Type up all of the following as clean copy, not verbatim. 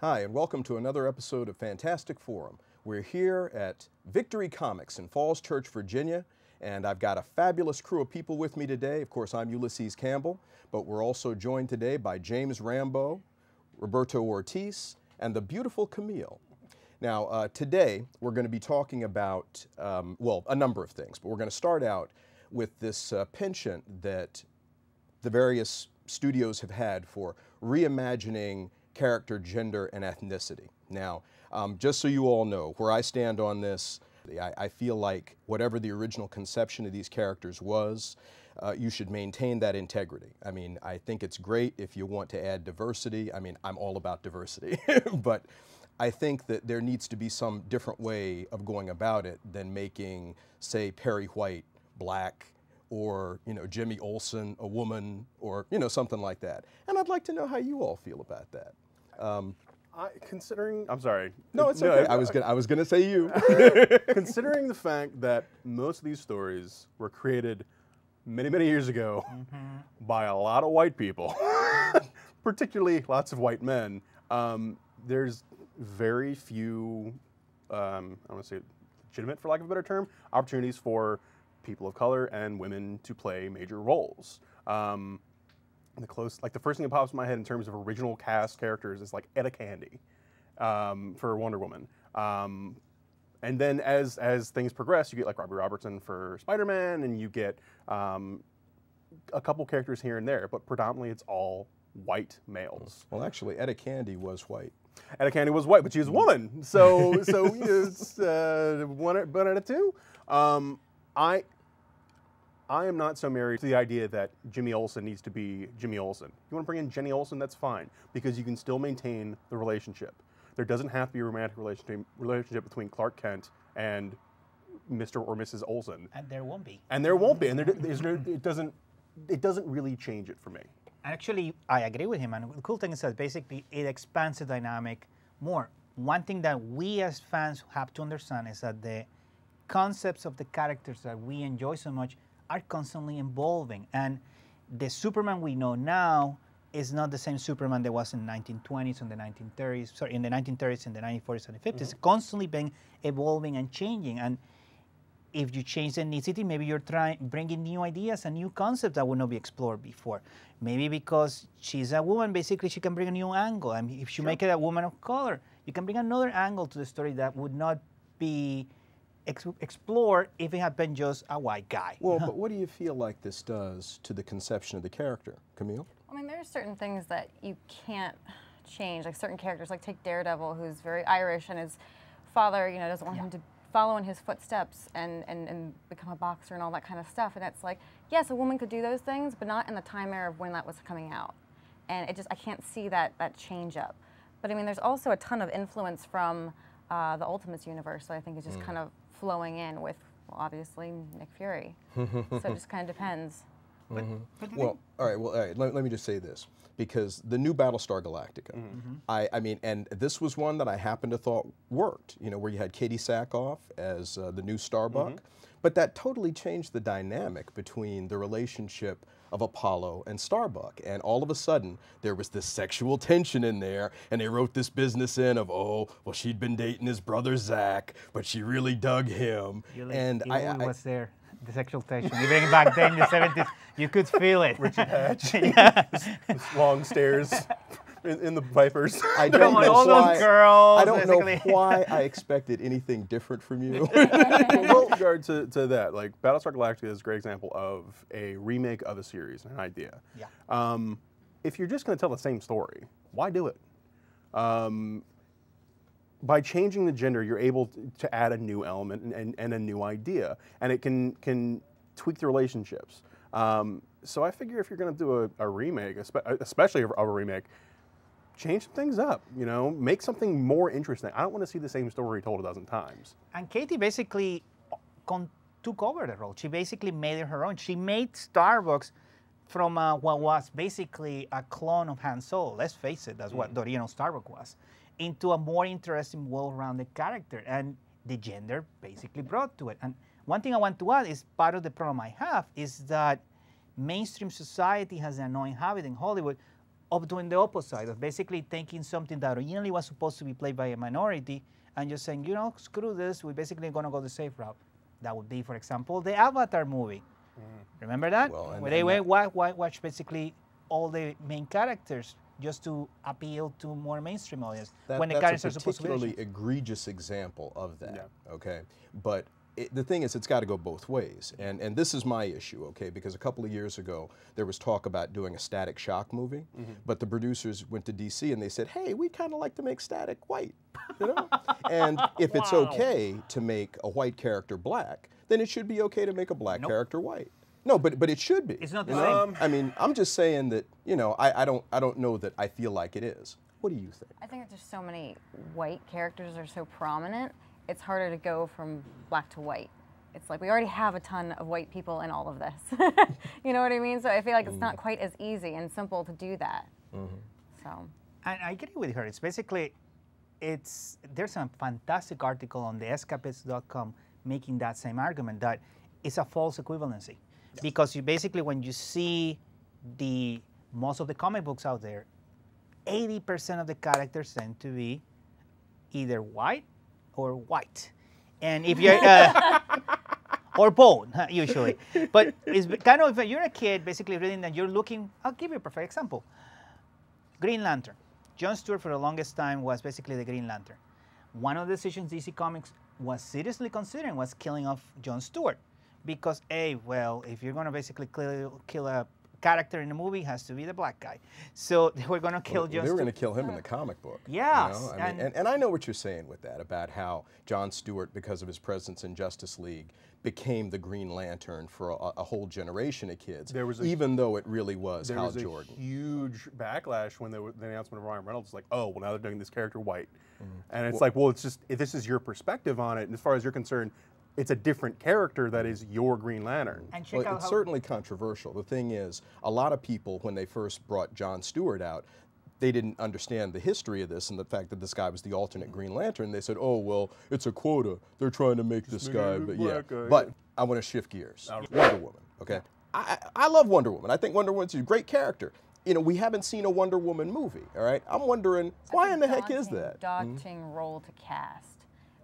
Hi, and welcome to another episode of Fantastic Forum. We're here at Victory Comics in Falls Church, Virginia, and I've got a fabulous crew of people with me today. Of course, I'm Ulysses Campbell, but we're also joined today by James Rambo, Roberto Ortiz, and the beautiful Camille. Now, today we're going to be talking about, well, a number of things, but we're going to start out with this penchant that the various studios have had for reimagining character, gender, and ethnicity. Now, just so you all know where I stand on this, I feel like whatever the original conception of these characters was, you should maintain that integrity. I mean, I think it's great if you want to add diversity. I mean, I'm all about diversity, but I think that there needs to be some different way of going about it than making, say, Perry White black, or, you know, Jimmy Olsen a woman, or, you know, something like that. And I'd like to know how you all feel about that. Considering, I'm sorry. No, it's okay. I was gonna say you. Considering the fact that most of these stories were created many, many years ago by a lot of white people, particularly lots of white men, there's very few, I want to say legitimate, for lack of a better term, opportunities for people of color and women to play major roles. The first thing that pops in my head in terms of original cast characters is like Etta Candy for Wonder Woman. And then as things progress, you get like Robbie Robertson for Spider-Man, and you get a couple characters here and there, but predominantly it's all white males. Well, actually, Etta Candy was white. Etta Candy was white, but she was a woman. So it's one out of two. I am not so married to the idea that Jimmy Olsen needs to be Jimmy Olsen. You want to bring in Jenny Olsen, that's fine, because you can still maintain the relationship. There doesn't have to be a romantic relationship between Clark Kent and Mr. or Mrs. Olsen. And there won't be. And there won't be. And it doesn't really change it for me. Actually, I agree with him. And the cool thing is that basically it expands the dynamic more. One thing that we as fans have to understand is that the concepts of the characters that we enjoy so much are constantly evolving, and the Superman we know now is not the same Superman that was in the 1920s and the 1930s. Sorry, in the 1930s and the 1940s and the 50s. It's constantly been evolving and changing. And if you change the ethnicity, maybe you're bringing new ideas and new concepts that would not be explored before. Maybe because she's a woman, basically she can bring a new angle. I mean, if you make it a woman of color, you can bring another angle to the story that would not be explore if it had been just a white guy. Well, but what do you feel like this does to the conception of the character, Camille? I mean, there are certain things that you can't change, like certain characters, like take Daredevil, who's very Irish, and his father, you know, doesn't want him to follow in his footsteps and become a boxer and all that kind of stuff. And it's like, yes, a woman could do those things, but not in the time era of when that was coming out. And I can't see that change up. But I mean, there's also a ton of influence from the Ultimates universe that I think is just kind of flowing in with, well, obviously, Nick Fury. So it just kind of depends. Well, all right, let me just say this, because the new Battlestar Galactica, I mean, and this was one that I happened to thought worked, you know, where you had Katie Sackhoff as the new Starbuck, but that totally changed the dynamic between the relationship of Apollo and Starbuck, and all of a sudden there was this sexual tension in there, and they wrote this business in of, oh, well, she'd been dating his brother Zach, but she really dug him. And I was there, the sexual tension. Even back then in the 70s, you could feel it. Richard Hatch, this long stairs in the Vipers. I don't know all why, those girls. I don't know why I expected anything different from you. Well, with regard to that, like Battlestar Galactica is a great example of a remake of a series, an idea. Yeah. If you're just going to tell the same story, why do it? By changing the gender, you're able to add a new element and a new idea, and it can tweak the relationships. So I figure if you're going to do a remake, especially a remake, change some things up, you know, make something more interesting. I don't want to see the same story told a dozen times. And Katie basically took over the role. She basically made it her own. She made Starbucks from what was basically a clone of Han Solo. Let's face it, that's what the original Starbucks was, into a more interesting, well-rounded character. And the gender basically brought to it. And one thing I want to add is part of the problem I have is that mainstream society has an annoying habit in Hollywood of doing the opposite, of basically taking something that originally was supposed to be played by a minority and just saying, you know, screw this, we're basically going to go the safe route. That would be, for example, the Avatar movie. Remember that? Well, where they went watch basically all the main characters just to appeal to more mainstream audience. When the characters are supposed to be That's a particularly egregious example of that, okay? But the thing is, it's got to go both ways. And this is my issue, okay? Because a couple of years ago, there was talk about doing a Static Shock movie, but the producers went to DC and they said, hey, we'd kind of like to make Static white, you know? And if it's okay to make a white character black, then it should be okay to make a black character white. No, but it should be. It's not the same. I mean, I'm just saying that, you know, I don't know that I feel like it is. What do you think? I think there's so many white characters are so prominent, it's harder to go from black to white. It's like we already have a ton of white people in all of this. You know what I mean? So I feel like it's not quite as easy and simple to do that. So. And I agree with her. It's basically, there's a fantastic article on the escapists.com making that same argument, that it's a false equivalency. Because you basically, when you see most of the comic books out there, 80% of the characters tend to be either white or white. And if you're, or both, usually. But it's kind of, if you're a kid, basically reading that, you're looking, I'll give you a perfect example. Green Lantern. John Stewart for the longest time was basically the Green Lantern. One of the decisions DC Comics was seriously considering was killing off John Stewart. Because, well, if you're going to basically kill a character in a movie, it has to be the black guy. So they were going to kill John Stewart. They were going to kill him in the comic book. Yes. You know? I mean, and I know what you're saying with that, about how John Stewart, because of his presence in Justice League, became the Green Lantern for a whole generation of kids, even though it really was Hal Jordan. There was a huge backlash when the announcement of Ryan Reynolds was like, oh, well, now they're doing this character white. And it's like, well, it's just, if this is your perspective on it, and as far as you're concerned, it's a different character that is your Green Lantern. And check out it's certainly controversial. The thing is, a lot of people, when they first brought John Stewart out, they didn't understand the history of this and the fact that this guy was the alternate Green Lantern. They said, oh, well, it's a quota. They're trying to make this guy. But yeah. But I want to shift gears. Wonder Woman, okay? I love Wonder Woman. I think Wonder Woman's a great character. You know, we haven't seen a Wonder Woman movie, all right? I'm wondering, why in the heck is that? Daunting role to cast.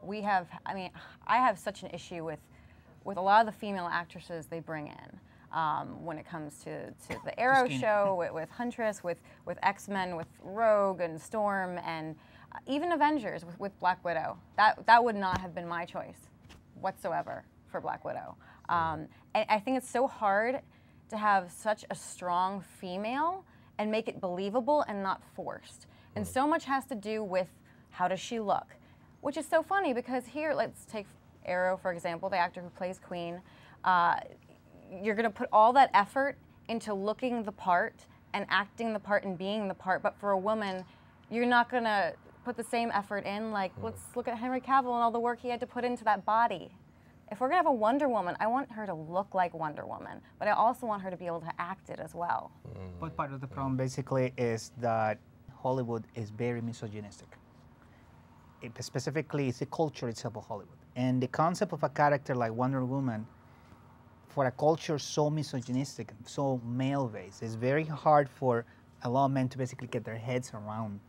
I have such an issue with a lot of the female actresses they bring in when it comes to the Arrow show, with Huntress, with X-Men, with Rogue and Storm, and even Avengers with Black Widow. That would not have been my choice whatsoever for Black Widow. And I think it's so hard to have such a strong female and make it believable and not forced. And so much has to do with how does she look. Which is so funny because here, let's take Arrow, for example, the actor who plays Queen. You're going to put all that effort into looking the part and acting the part and being the part, but for a woman, you're not going to put the same effort in. Like, let's look at Henry Cavill and all the work he had to put into that body. If we're going to have a Wonder Woman, I want her to look like Wonder Woman, but I also want her to be able to act it as well. But part of the problem basically is that Hollywood is very misogynistic. Specifically, it's the culture itself of Hollywood. And the concept of a character like Wonder Woman, for a culture so misogynistic, so male-based, it's very hard for a lot of men to basically get their heads around.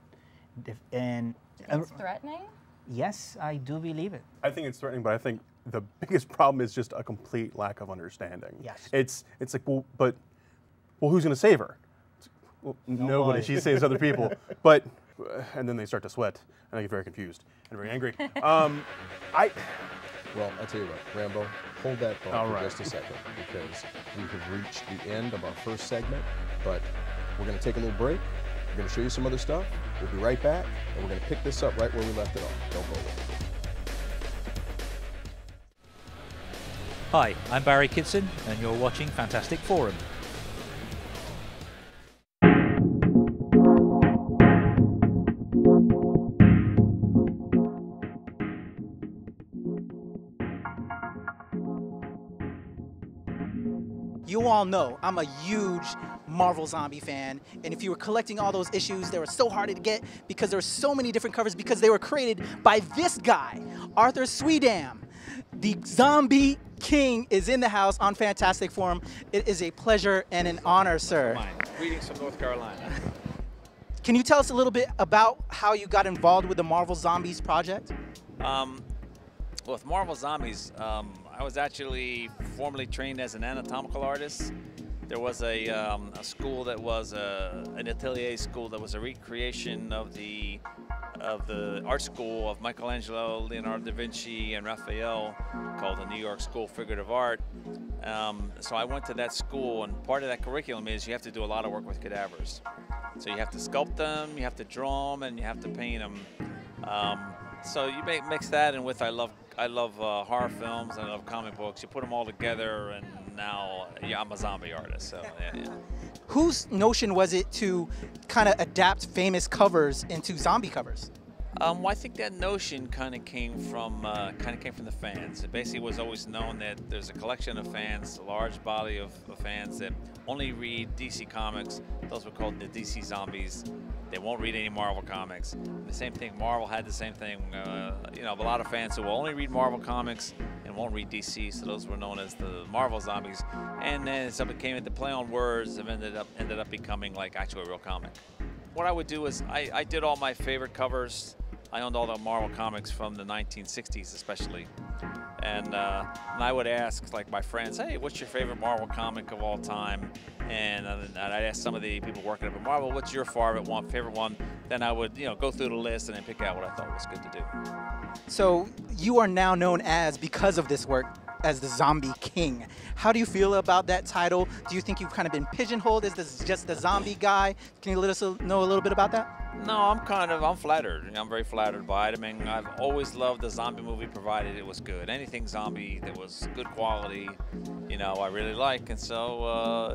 It's threatening? Yes, I do believe it. I think it's threatening, but I think the biggest problem is just a complete lack of understanding. Yes. It's like, well, who's going to save her? Well, nobody. She saves other people. But, and then they start to sweat, and I get very confused and very angry. Well, I'll tell you what, Rambo, hold that thought for just a second, because we have reached the end of our first segment, but we're going to take a little break. We're going to show you some other stuff. We'll be right back, and we're going to pick this up right where we left it off. Don't go away. Hi, I'm Barry Kidson, and you're watching Fantastic Forum. You all know I'm a huge Marvel Zombie fan, and if you were collecting all those issues, they were so hard to get because there were so many different covers because they were created by this guy, Arthur Suydam. The Zombie King is in the house on Fantastic Forum. It is a pleasure and an honor, sir. Greetings from North Carolina. Can you tell us a little bit about how you got involved with the Marvel Zombies project? With Marvel Zombies, I was actually formerly trained as an anatomical artist. There was a school that was an atelier school that was a recreation of the art school of Michelangelo, Leonardo da Vinci, and Raphael, called the New York School of Figurative Art. So I went to that school, and part of that curriculum is you have to do a lot of work with cadavers. So you have to sculpt them, you have to draw them, and you have to paint them. So you mix that in with I love horror films and I love comic books. You put them all together, and now I'm a zombie artist. So yeah. Whose notion was it to kind of adapt famous covers into zombie covers? Well, I think that notion kind of came from the fans. It basically was always known that there's a collection of fans, a large body of fans that only read DC comics. Those were called the DC Zombies. They won't read any Marvel comics. And the same thing, Marvel had the same thing. You know, a lot of fans who will only read Marvel comics and won't read DC, so those were known as the Marvel Zombies. And then some became the play on words and ended up becoming like actually a real comic. What I would do is I did all my favorite covers. I owned all the Marvel comics from the 1960s especially. And I would ask like my friends, hey, what's your favorite Marvel comic of all time? And I'd ask some of the people working up at Marvel, what's your favorite one? Then I would go through the list and then pick out what I thought was good to do. So you are now known as, because of this work, as the Zombie King. How do you feel about that title? Do you think you've kind of been pigeonholed as just the zombie guy? Can you let us know a little bit about that? No, I'm flattered. I'm very flattered by it. I mean, I've always loved the zombie movie, provided it was good. Anything zombie that was good quality, I really like. And so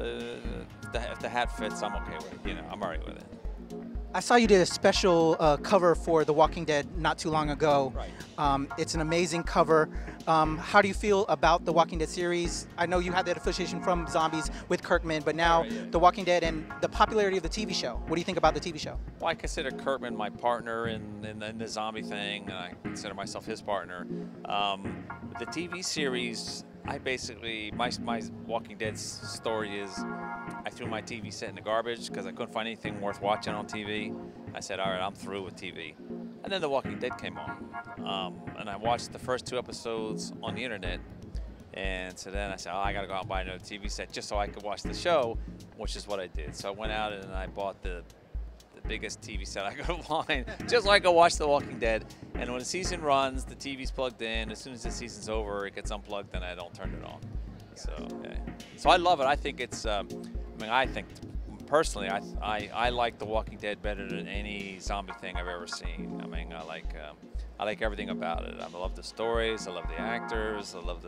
if the hat fits, I'm okay with it. I'm all right with it. I saw you did a special cover for The Walking Dead not too long ago. Right. It's an amazing cover. How do you feel about The Walking Dead series? I know you had that affiliation from zombies with Kirkman, but now The Walking Dead and the popularity of the TV show. What do you think about the TV show? Well, I consider Kirkman my partner in the zombie thing, and I consider myself his partner. The TV series, my Walking Dead story is, I threw my TV set in the garbage because I couldn't find anything worth watching on TV. I said, all right, I'm through with TV. And then The Walking Dead came on. And I watched the first 2 episodes on the internet. And so then I said, I got to go out and buy another TV set just so I could watch the show, which is what I did. So I went out and I bought the biggest TV set I could find, just so I could watch The Walking Dead. And when the season runs, the TV's plugged in. As soon as the season's over, it gets unplugged and I don't turn it on. So, yeah. So I love it. I think it's, I think personally, I like The Walking Dead better than any zombie thing I've ever seen. I like everything about it. I love the stories. I love the actors. I love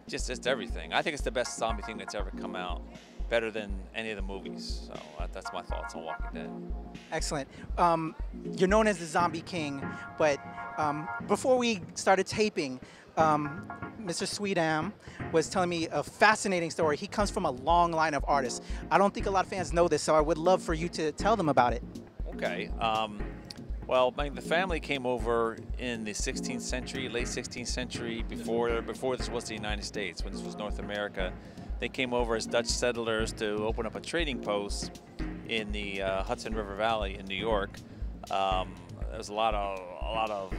just everything. I think it's the best zombie thing that's ever come out, better than any of the movies. So that's my thoughts on Walking Dead. Excellent. You're known as the Zombie King, but before we started taping, Mr. Suydam was telling me a fascinating story. He comes from a long line of artists. I don't think a lot of fans know this, so I would love for you to tell them about it. Okay. Well, the family came over in the 16th century, late 16th century, before this was the United States, when this was North America. They came over as Dutch settlers to open up a trading post in the Hudson River Valley in New York. There was a lot of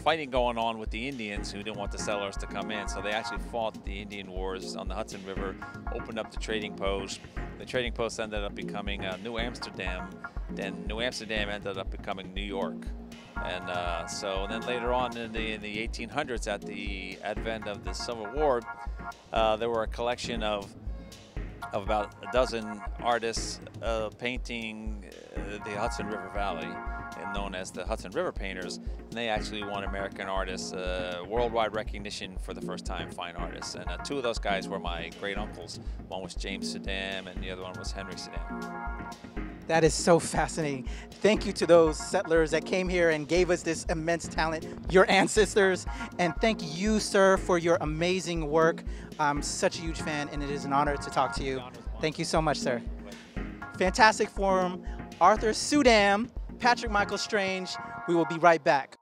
fighting going on with the Indians who didn't want the settlers to come in, so they actually fought the Indian Wars on the Hudson River, opened up the trading post. The trading post ended up becoming New Amsterdam. Then New Amsterdam ended up becoming New York. And then later on in the 1800s, at the advent of the Civil War, there were a collection of about a dozen artists painting the Hudson River Valley, and known as the Hudson River Painters. And they actually won American Artists worldwide recognition for the first time, fine artists. And 2 of those guys were my great uncles. One was James Suydam, and the other one was Henry Suydam. That is so fascinating. Thank you to those settlers that came here and gave us this immense talent, your ancestors. And thank you, sir, for your amazing work. I'm such a huge fan, and it is an honor to talk to you. Thank you so much, sir. Fantastic Forum, Arthur Suydam, Patrick Michael Strange. We will be right back.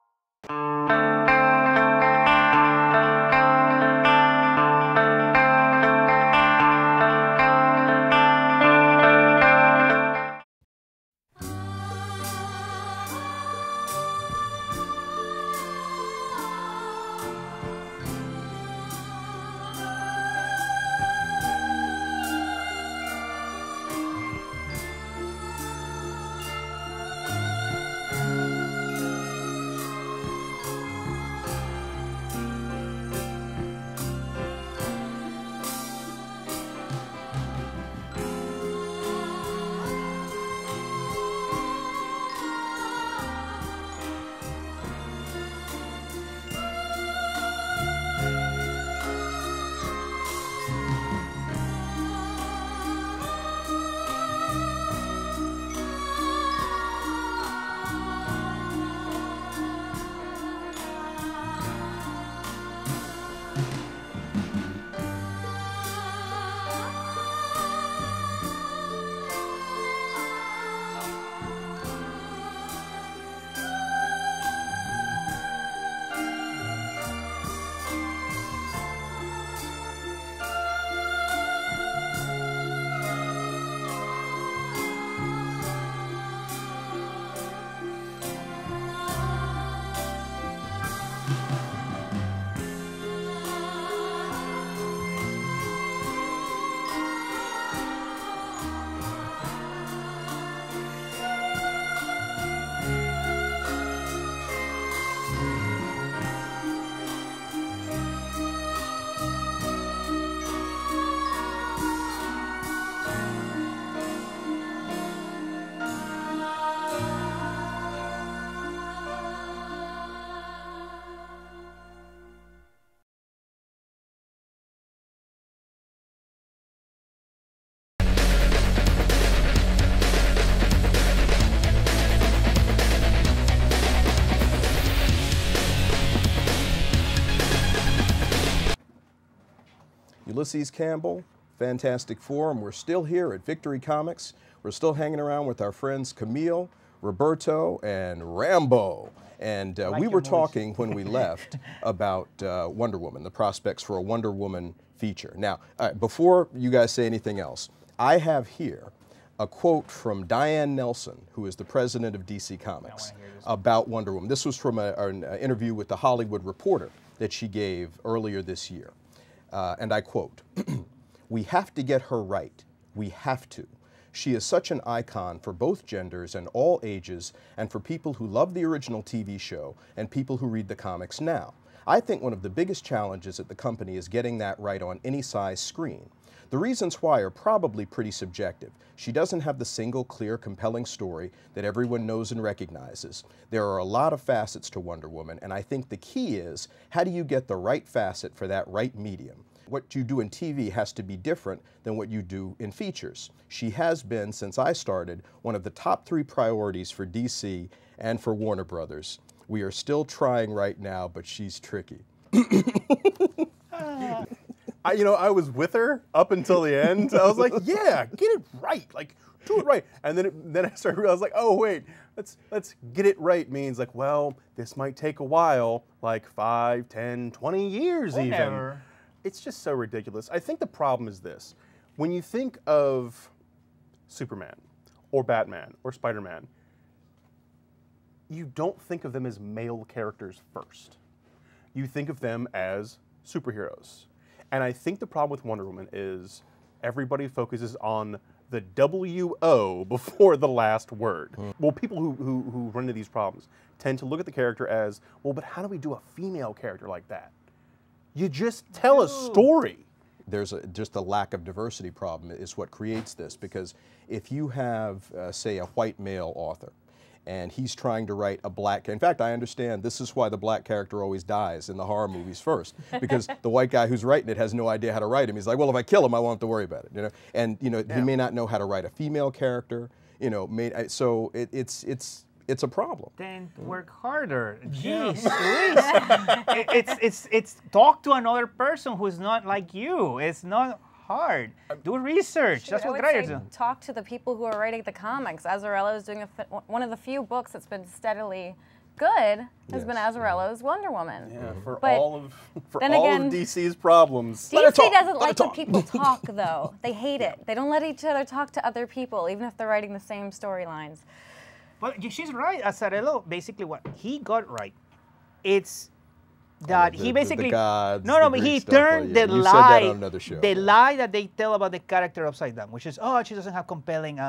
Ulysses Campbell, Fantastic Forum. We're still here at Victory Comics. We're still hanging around with our friends Camille, Roberto, and Rambo. And we were talking when we left about Wonder Woman, the prospects for a Wonder Woman feature. Now, before you guys say anything else, I have here a quote from Diane Nelson, who is the president of DC Comics, about Wonder Woman. This was from an interview with The Hollywood Reporter that she gave earlier this year. And I quote, "We have to get her right. We have to. She is such an icon for both genders and all ages, and for people who love the original TV show and people who read the comics now. I think one of the biggest challenges at the company is getting that right on any size screen. The reasons why are probably pretty subjective. She doesn't have the single, clear, compelling story that everyone knows and recognizes. There are a lot of facets to Wonder Woman, and I think the key is, how do you get the right facet for that right medium? What you do in TV has to be different than what you do in features. She has been, since I started, one of the top 3 priorities for DC and for Warner Brothers. We are still trying right now, but she's tricky." I was with her up until the end. I was like, yeah, get it right. Like, do it right. And then I started realizing, like, oh, wait, let's get it right means like, well, this might take a while, like 5, 10, 20 years Whatever. even. It's just so ridiculous. I think the problem is this. When you think of Superman or Batman or Spider-Man, you don't think of them as male characters first. You think of them as superheroes. And I think the problem with Wonder Woman is everybody focuses on the W-O before the last word. Well, people who run into these problems tend to look at the character as, well, but how do we do a female character like that? You just tell a story. There's just a lack of diversity problem is what creates this, because if you have, say, a white male author, and he's trying to write a black, in fact, I understand this is why the black character always dies in the horror movies first, because the white guy who's writing it has no idea how to write him. He's like, well, if I kill him, I won't have to worry about it, And he may not know how to write a female character, so it's a problem. Then work harder. Jeez, Louise. It's talk to another person who's not like you. It's not hard. Do research. That's what writers do. Talk to the people who are writing the comics. Azzarello is doing one of the few books that's been steadily good has been Azzarello's Wonder Woman. Yeah, for But all of again, DC's problems. DC doesn't like when people talk, though. They hate it. They don't let each other talk to other people, even if they're writing the same storylines. But she's right. Azzarello, basically what he got right, it's that he basically, the gods, but the he Greek stuff, turned the you lie, said that on another show. The lie that they tell about the character upside down, which is, oh, she doesn't have compelling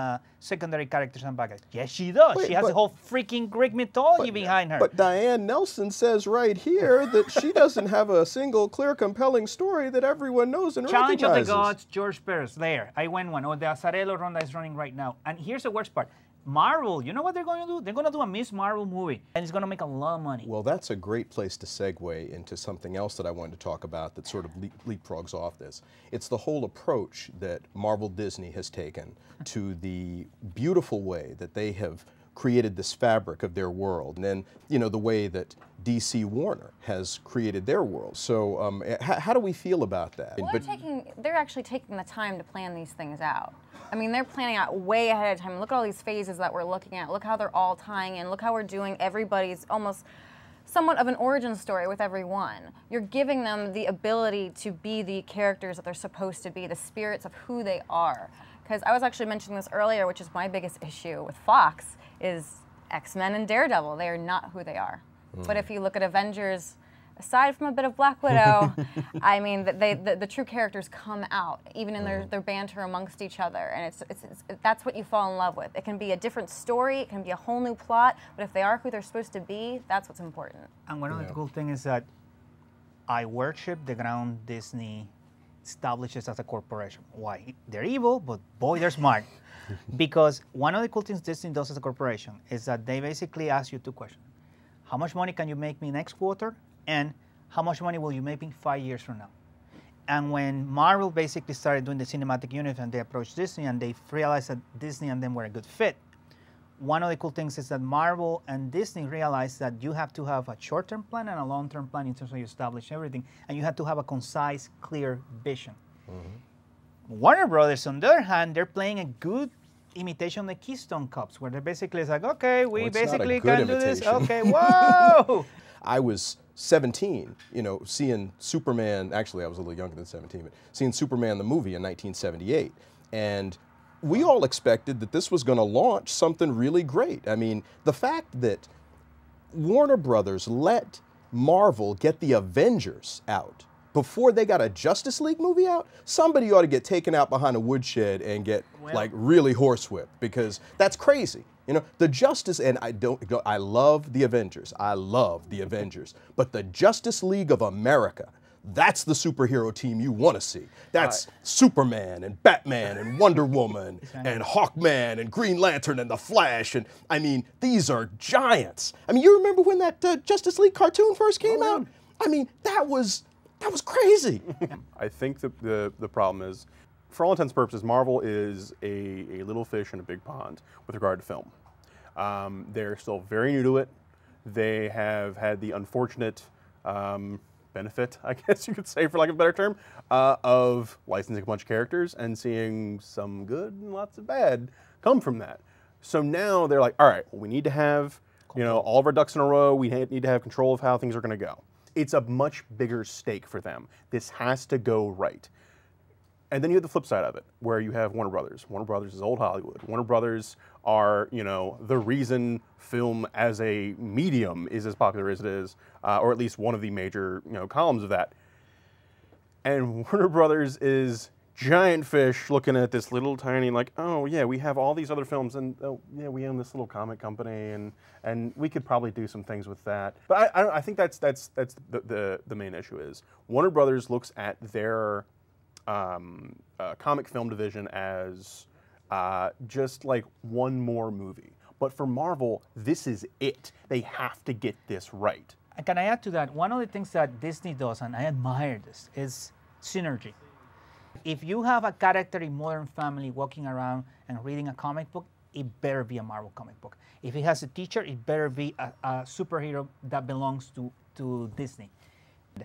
secondary characters and bad guys. Yes, she does. Wait, she has a whole freaking Greek mythology behind her. But Diane Nelson says right here that she doesn't have a single, clear, compelling story that everyone knows and Challenge recognizes. of the Gods, George Perez, there. I went one. Or the Azzarello run that is running right now. And here's the worst part. Marvel, you know what they're going to do? They're going to do a Miss Marvel movie, and it's going to make a lot of money. Well, that's a great place to segue into something else that I wanted to talk about that sort of leapfrogs off this. It's the whole approach that Marvel Disney has taken to the beautiful way that they have created this fabric of their world, and then, the way that DC Warner has created their world. So how do we feel about that? Well, they're actually taking the time to plan these things out. I mean, they're planning out way ahead of time. Look at all these phases that we're looking at. Look how they're all tying in. Look how we're doing everybody's almost somewhat of an origin story with everyone. You're giving them the ability to be the characters that they're supposed to be, the spirits of who they are. Because I was actually mentioning this earlier, which is my biggest issue with Fox, is X-Men and Daredevil. They are not who they are. But if you look at Avengers, aside from a bit of Black Widow, I mean, the true characters come out, even in their banter amongst each other, and that's what you fall in love with. It can be a different story, it can be a whole new plot, but if they are who they're supposed to be, that's what's important. And one of the cool things is that I worship the ground Disney establishes as a corporation. Why? They're evil, but boy, they're smart. Because one of the cool things Disney does as a corporation is that they basically ask you 2 questions. How much money can you make me next quarter? And how much money will you make me 5 years from now? And when Marvel basically started doing the cinematic universe and they approached Disney and they realized that Disney and them were a good fit, one of the cool things is that Marvel and Disney realized that you have to have a short-term plan and a long-term plan in terms of you establish everything, and you have to have a concise, clear vision. Warner Brothers, on the other hand, they're playing a good imitation of the Keystone Cops, where they're basically it's like, okay, we Well, it's not a basically good can do this. imitation. Okay, whoa! I was 17, you know, seeing Superman, actually I was a little younger than 17, but seeing Superman the movie in 1978. And we all expected that this was going to launch something really great. I mean, the fact that Warner Brothers let Marvel get the Avengers out before they got a Justice League movie out, somebody ought to get taken out behind a woodshed and get like really horsewhipped, because that's crazy. You know, the Justice, and I love the Avengers. I love the Avengers. But the Justice League of America, that's the superhero team you want to see. That's Superman and Batman and Wonder Woman and Hawkman and Green Lantern and the Flash. And I mean, these are giants. I mean, you remember when that Justice League cartoon first came out? I mean, that was crazy. I think the problem is, for all intents and purposes, Marvel is a little fish in a big pond with regard to film. They're still very new to it. They have had the unfortunate benefit, I guess you could say, for lack of a better term, of licensing a bunch of characters and seeing some good and lots of bad come from that. So now they're like, all right, well, we need to have, you know, all of our ducks in a row. We need to have control of how things are going to go. It's a much bigger stake for them. This has to go right. And then you have the flip side of it, where you have Warner Brothers. Warner Brothers is old Hollywood. Warner Brothers are, you know, the reason film as a medium is as popular as it is, or at least one of the major, you know, columns of that. And Warner Brothers is giant fish looking at this little tiny, like, oh yeah, we have all these other films, and oh yeah, we own this little comic company, and we could probably do some things with that. But I think that's the main issue is Warner Brothers looks at their comic film division as just like one more movie. But for Marvel, this is it. They have to get this right. And can I add to that? One of the things that Disney does, and I admire this, is synergy. If you have a character in Modern Family walking around and reading a comic book, it better be a Marvel comic book. If it has a teacher, it better be a superhero that belongs to Disney.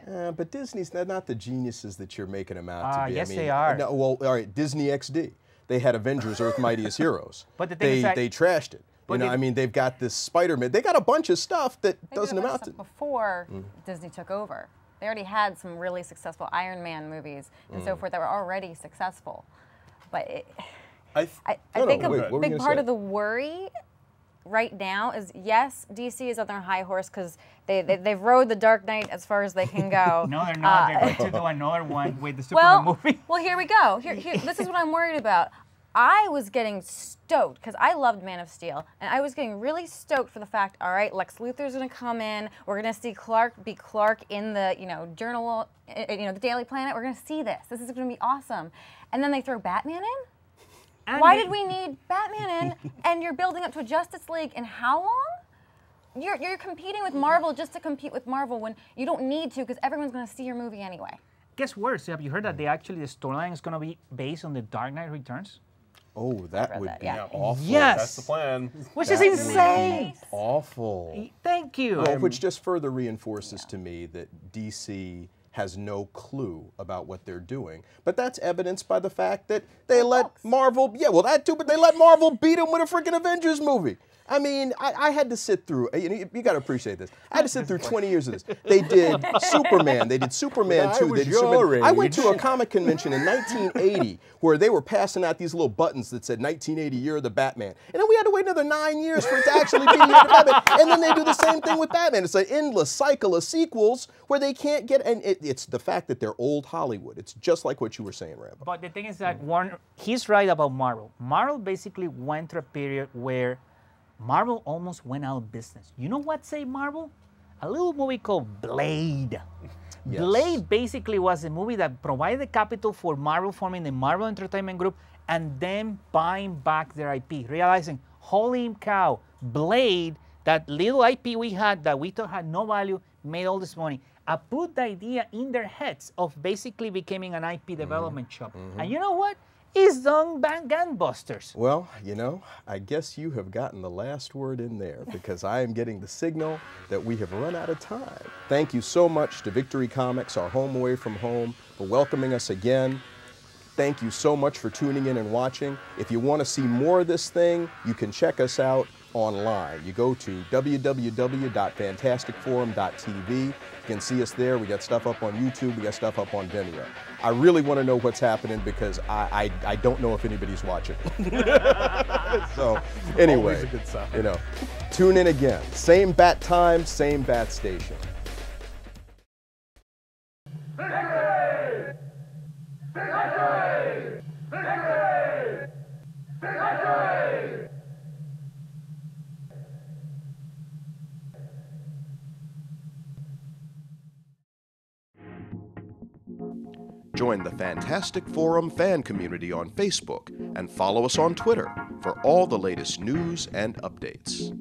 But Disney's not the geniuses that you're making them out to be. Yes, I mean, they are. No, well, all right, Disney XD. They had Avengers, Earth Mightiest Heroes. But the thing is that, they trashed it. You know, I mean, they've got this Spider-Man. They got a bunch of stuff that doesn't amount to. Before Disney took over, they already had some really successful Iron Man movies and so forth that were already successful. But I think a big part of the worry right now is, yes, DC is on their high horse because they've rode the Dark Knight as far as they can go. No, they're not. They're going to do another one with the Superman movie. Well, here we go. This is what I'm worried about. I was getting stoked because I loved Man of Steel, and I was getting really stoked for the fact, all right, Lex Luthor's going to come in. We're going to see Clark in the journal, the Daily Planet. We're going to see this. This is going to be awesome. And then they throw Batman in. And why did we need Batman in? And you're building up to a Justice League in how long? You're competing with Marvel just to compete with Marvel when you don't need to, because everyone's going to see your movie anyway. Guess worse, have you heard that the storyline is going to be based on the Dark Knight Returns? Oh, that would be awful. Yes. That's the plan. Which is insane. Awful. Thank you. Well, which just further reinforces to me that DC has no clue about what they're doing. But that's evidenced by the fact that they let Marvel, that too, but they let Marvel beat them with a freaking Avengers movie. I mean, I had to sit through, you got to appreciate this. I had to sit through 20 years of this. They did Superman. They did Superman 2. They did Superman. I went to a comic convention in 1980 where they were passing out these little buttons that said 1980, Year of the Batman. And then we had to wait another 9 years for it to actually be the Year of the Batman. And then they do the same thing with Batman. It's an endless cycle of sequels where they can't get, and it's the fact that they're old Hollywood. It's just like what you were saying, Rambo. But the thing is that Warner, he's right about Marvel. Marvel basically went through a period where Marvel almost went out of business. You know what saved Marvel? A little movie called Blade. Yes. Blade basically was a movie that provided the capital for Marvel forming the Marvel Entertainment Group and then buying back their IP, realizing, holy cow, Blade, that little IP we had that we thought had no value, made all this money. I put the idea in their heads of basically becoming an IP development shop. And you know what? It's done gangbusters. Well, I guess you have gotten the last word in there because I am getting the signal that we have run out of time. Thank you so much to Victory Comics, our home away from home, for welcoming us again. thank you so much for tuning in and watching. If you want to see more of this thing, you can check us out online. You go to www.fantasticforum.tv. You can see us there. We got stuff up on YouTube. We got stuff up on Vimeo. I really want to know what's happening because I don't know if anybody's watching. So anyway, Always a good sign. you know, tune in again. Same bat time, same bat station. Join the Fantastic Forum fan community on Facebook and follow us on Twitter for all the latest news and updates.